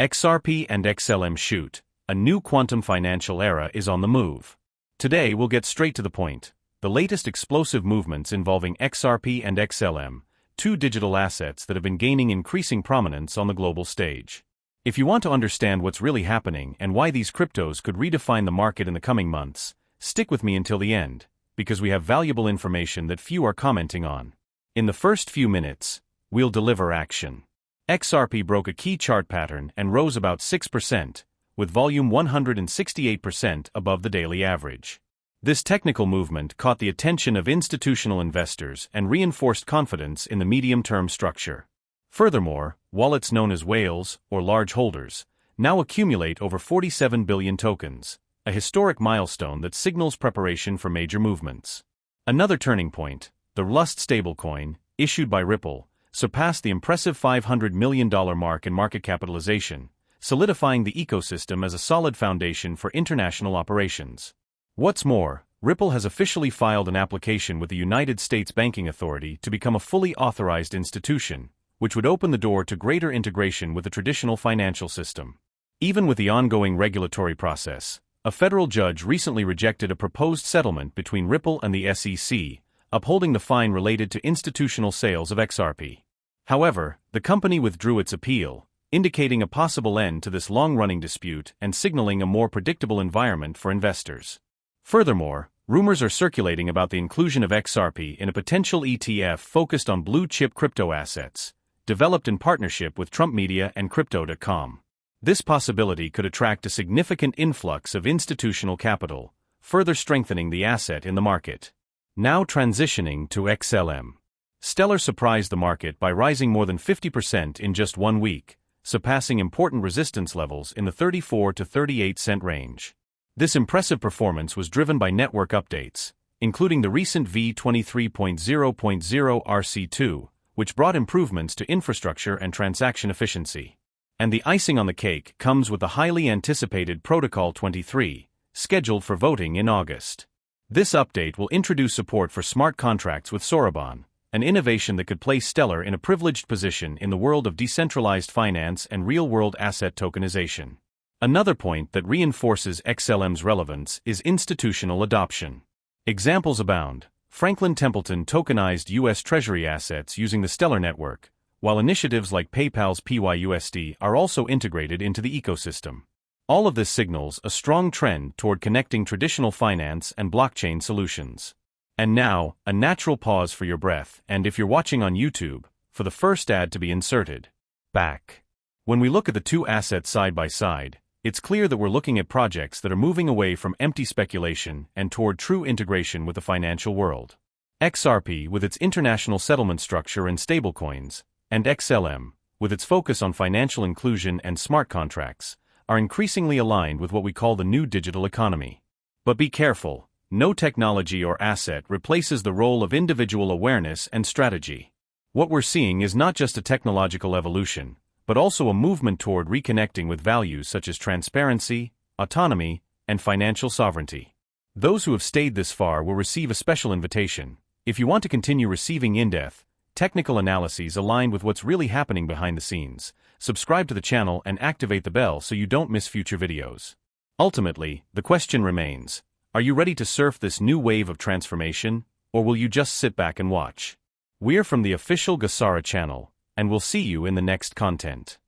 XRP and XLM shoot. A new quantum financial era is on the move. Today we'll get straight to the point. The latest explosive movements involving XRP and XLM, two digital assets that have been gaining increasing prominence on the global stage. If you want to understand what's really happening and why these cryptos could redefine the market in the coming months, stick with me until the end, because we have valuable information that few are commenting on. In the first few minutes, we'll deliver action. XRP broke a key chart pattern and rose about 6%, with volume 168% above the daily average. This technical movement caught the attention of institutional investors and reinforced confidence in the medium-term structure. Furthermore, wallets known as whales, or large holders, now accumulate over 47 billion tokens, a historic milestone that signals preparation for major movements. Another turning point, the Rust stablecoin, issued by Ripple, surpassed the impressive $500 million mark in market capitalization, solidifying the ecosystem as a solid foundation for international operations. What's more, Ripple has officially filed an application with the United States Banking Authority to become a fully authorized institution, which would open the door to greater integration with the traditional financial system. Even with the ongoing regulatory process, a federal judge recently rejected a proposed settlement between Ripple and the SEC, upholding the fine related to institutional sales of XRP. However, the company withdrew its appeal, indicating a possible end to this long-running dispute and signaling a more predictable environment for investors. Furthermore, rumors are circulating about the inclusion of XRP in a potential ETF focused on blue-chip crypto assets, developed in partnership with Trump Media and Crypto.com. This possibility could attract a significant influx of institutional capital, further strengthening the asset in the market. Now transitioning to XLM. Stellar surprised the market by rising more than 50% in just 1 week, surpassing important resistance levels in the 34 to 38 cent range. This impressive performance was driven by network updates, including the recent v23.0.0 RC2, which brought improvements to infrastructure and transaction efficiency. And the icing on the cake comes with the highly anticipated Protocol 23, scheduled for voting in August. This update will introduce support for smart contracts with Soroban, an innovation that could place Stellar in a privileged position in the world of decentralized finance and real-world asset tokenization. Another point that reinforces XLM's relevance is institutional adoption. Examples abound. Franklin Templeton tokenized U.S. Treasury assets using the Stellar network, while initiatives like PayPal's PYUSD are also integrated into the ecosystem. All of this signals a strong trend toward connecting traditional finance and blockchain solutions. And now, a natural pause for your breath, and if you're watching on YouTube, for the first ad to be inserted. Back. When we look at the two assets side by side, it's clear that we're looking at projects that are moving away from empty speculation and toward true integration with the financial world. XRP with its international settlement structure and stablecoins, and XLM, with its focus on financial inclusion and smart contracts, are increasingly aligned with what we call the new digital economy. But be careful. No technology or asset replaces the role of individual awareness and strategy. What we're seeing is not just a technological evolution, but also a movement toward reconnecting with values such as transparency, autonomy, and financial sovereignty. Those who have stayed this far will receive a special invitation. If you want to continue receiving in-depth, technical analyses aligned with what's really happening behind the scenes, subscribe to the channel and activate the bell so you don't miss future videos. Ultimately, the question remains, are you ready to surf this new wave of transformation, or will you just sit back and watch? We're from the official GESARA channel, and we'll see you in the next content.